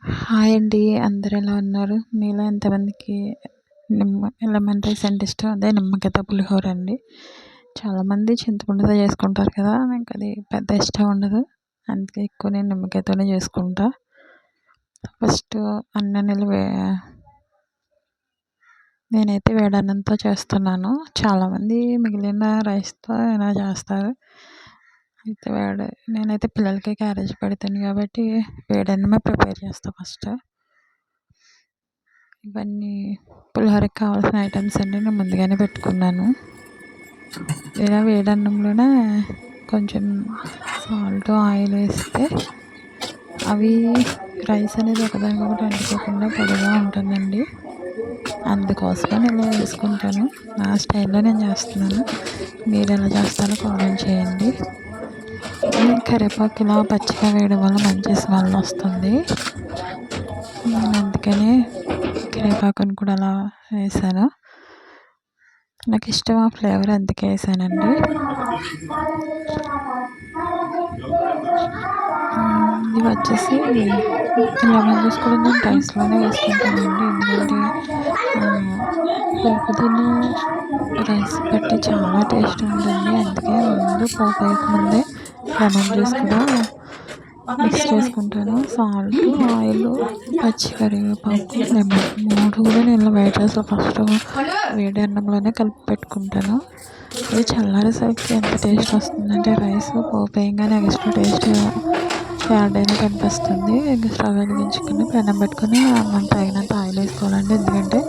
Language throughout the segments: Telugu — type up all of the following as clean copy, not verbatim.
హాయ్ అండి. అందరూ ఎలా ఉన్నారు? మీలో ఎంతమందికి లెమన్ రైస్ అంటే ఇష్టం? అదే నిమ్మకాయతో పులిహోర అండి. చాలామంది చింతపండుతో చేసుకుంటారు కదా! నాకు అది పెద్ద ఇష్టం ఉండదు. అందుకే ఎక్కువ నేను నిమ్మకాయతోనే చేసుకుంటా. ఫస్ట్ అన్నం నేనైతే వేడన్నంతో చేస్తున్నాను. చాలామంది మిగిలిన రైస్‌తో ఇలా చేస్తారు. అయితే నేనైతే పిల్లలకి క్యారేజ్ పెడతాను కాబట్టి వేడన్నమే ప్రిపేర్ చేస్తా ఫస్ట్. ఇవన్నీ పులిహోరకి కావాల్సిన ఐటమ్స్ అన్నీ నేను ముందుగానే పెట్టుకున్నాను. ఇలా వేడన్నంలోనే కొంచెం సాల్ట్, ఆయిల్ వేస్తే అవి రైస్ అనేది ఒకదానికొకటి అంటుకోకుండా పొడిగా ఉంటుందండి. అందుకోసమని ఇలా వేసుకుంటాను. నా స్టైల్‌లో నేను చేస్తున్నాను. మీరు ఎలా చేస్తారో కామెంట్ చేయండి. కరివేపాకు ఇలా పచ్చిగా వేయడం వల్ల మంచి స్మెల్ వస్తుంది. నేను అందుకనే కరివేపాకుని కూడా అలా వేసాను. నాకు ఇష్టం ఆ ఫ్లేవర్, అందుకే వేసానండి. ఇవి వచ్చేసి లెమన్ జ్యూస్ కూడా నేను రైస్లోనే వేసుకుంటానండి. ఎందుకంటే పోపు తిన్న రైస్ బట్టి చాలా టేస్ట్ ఉంటుంది. అందుకే ముందు పోపు వేయకముందే లెమన్ జ్యూస్ కూడా మిక్స్ చేసుకుంటాను. సాల్ట్, ఆయిల్, పచ్చి కరివేపాకు, లెమన్ 3 కూడా నేను వైట్ రైస్లో ఫస్ట్ వేడి అన్నంలోనే కలిపి పెట్టుకుంటాను. ఇది చల్లారేసరికి ఎంత టేస్ట్ వస్తుందంటే రైస్ పోపు వేయగానే ఎక్స్ట్రా టేస్ట్ యాడ్ అయినట్టు అనిపిస్తుంది. ఇంకా స్టవ్ వెలిగించుకుని పెనం పెట్టుకుని మనం తగినంత ఆయిల్ వేసుకోవాలండి. ఎందుకంటే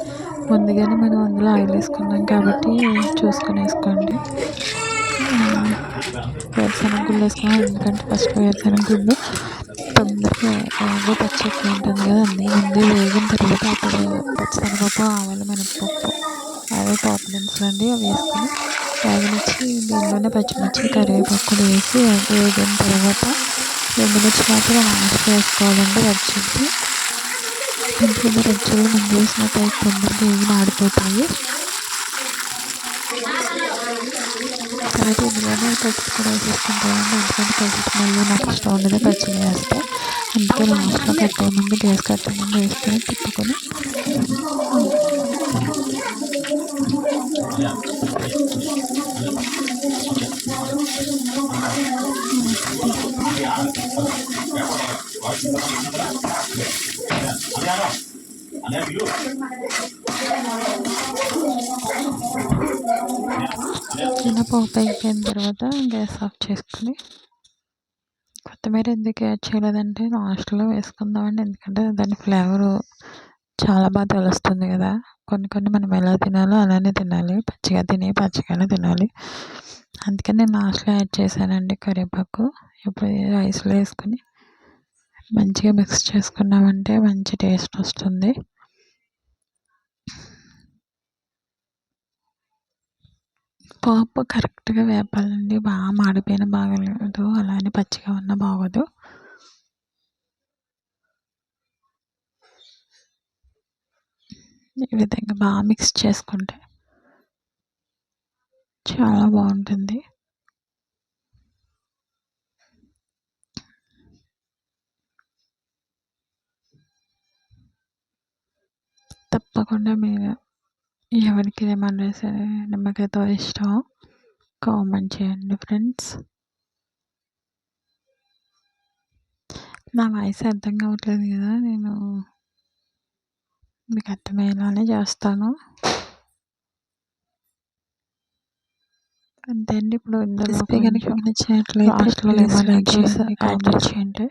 ముందుగానే మనం అందులో ఆయిల్ వేసుకున్నాం కాబట్టి చూసుకొని వేసుకోండి. వేరుశనగ గుళ్ళు వేసుకున్నాం, ఎందుకంటే ఫస్ట్ వేరుశనగ గుళ్ళు తొందరగా పచ్చి ఎక్కువ ఉంటుంది కదా, అందుకే ముందే వేగిన తర్వాత అప్పుడు పచ్చిశనగపప్పు, ఆవాలు, మినపప్పు, అవి పోపు దినుసులు అండి, అవి వేసుకొని వేగనిచ్చి దీనిలోనే పచ్చిమిర్చి, కరివేపాకు కూడా వేసి వేగిన తర్వాత ఎండుమిర్చి మాత్రం లాస్ట్ వేసుకోవాలండి. రెడ్ చిల్లీ, ఎందుకంటే రెడ్ చిల్లీ ముందు వేసినట్టు తొందరగా ఏవి మాడిపోతాయి. తర్వాత ఇందులోనే పసుపు కూడా వేసేసుకుంటామండి. ఎందుకంటే పసుపు మళ్ళీ నాకు ఇష్టం ఉండదు పచ్చిగా వేస్తే. అందుకే లాస్ట్లో కట్టే ముందు గ్యాస్ కట్టే ముందు వేసుకొని తిప్పుకొని ఇలా పోపు అయిపోయిన తర్వాత గ్యాస్ ఆఫ్ చేసుకుని కొత్తిమీర ఎందుకు యాడ్ చేయలేదంటే లాస్ట్లో వేసుకుందామండి. ఎందుకంటే దాని ఫ్లేవరు చాలా బాగా తెలుస్తుంది కదా. కొన్ని మనం ఎలా తినాలో అలానే తినాలి, పచ్చిగానే తినాలి. అందుకని నేను లాస్ట్లో యాడ్ చేశానండి కరివేపాకు. ఇప్పుడు రైస్లో వేసుకుని మంచిగా మిక్స్ చేసుకున్నామంటే మంచి టేస్ట్ వస్తుంది. పోపు కరెక్ట్గా వేపాలండి. బాగా మాడిపోయిన బాగలేదు, అలానే పచ్చిగా ఉన్న బాగోదు. ఈ విధంగా బాగా మిక్స్ చేసుకుంటే చాలా బాగుంటుంది. తప్పకుండా మీరు ఎవరికి లెమన్ రైస్ నిమ్మకాయతో ఇష్టం కామెంట్ చేయండి ఫ్రెండ్స్. నా వాయిస్ అర్థం కావట్లేదు కదా, నేను మీకు అర్థమయ్యేలానే చేస్తాను అంతే అండి. ఇప్పుడు ఇందులో కనుక నచ్చినట్లయితే లెమన్ జ్యూస్ కామెంట్ చేయండి,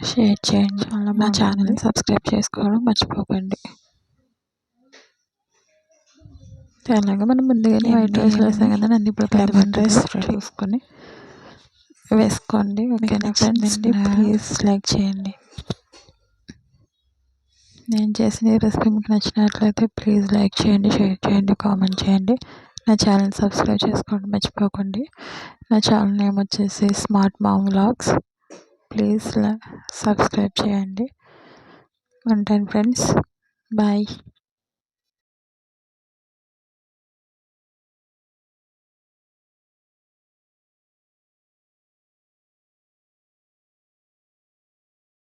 షేర్ చేయండి. మా ఛానల్ని సబ్స్క్రైబ్ చేసుకోవడం మర్చిపోకండి. అలాగే మనం ముందుగానే వైట్ రైస్ వేసాం కదా, నన్ను ఇప్పుడు లెమన్ రైస్ చూసుకొని వేసుకోండి. ఓకేనా ఫ్రెండ్స్? ప్లీజ్ లైక్ చేయండి. నేను చేసిన ఈ రెసిపీ మీకు నచ్చినట్లయితే ప్లీజ్ లైక్ చేయండి, షేర్ చేయండి, కామెంట్ చేయండి. నా ఛానల్ సబ్స్క్రైబ్ చేసుకోండి మర్చిపోకండి. నా ఛానల్ నేమ్ వచ్చేసి smart mom vlogs. Please subscribe చేయండి. ఉంటాను ఫ్రెండ్స్, బాయ్.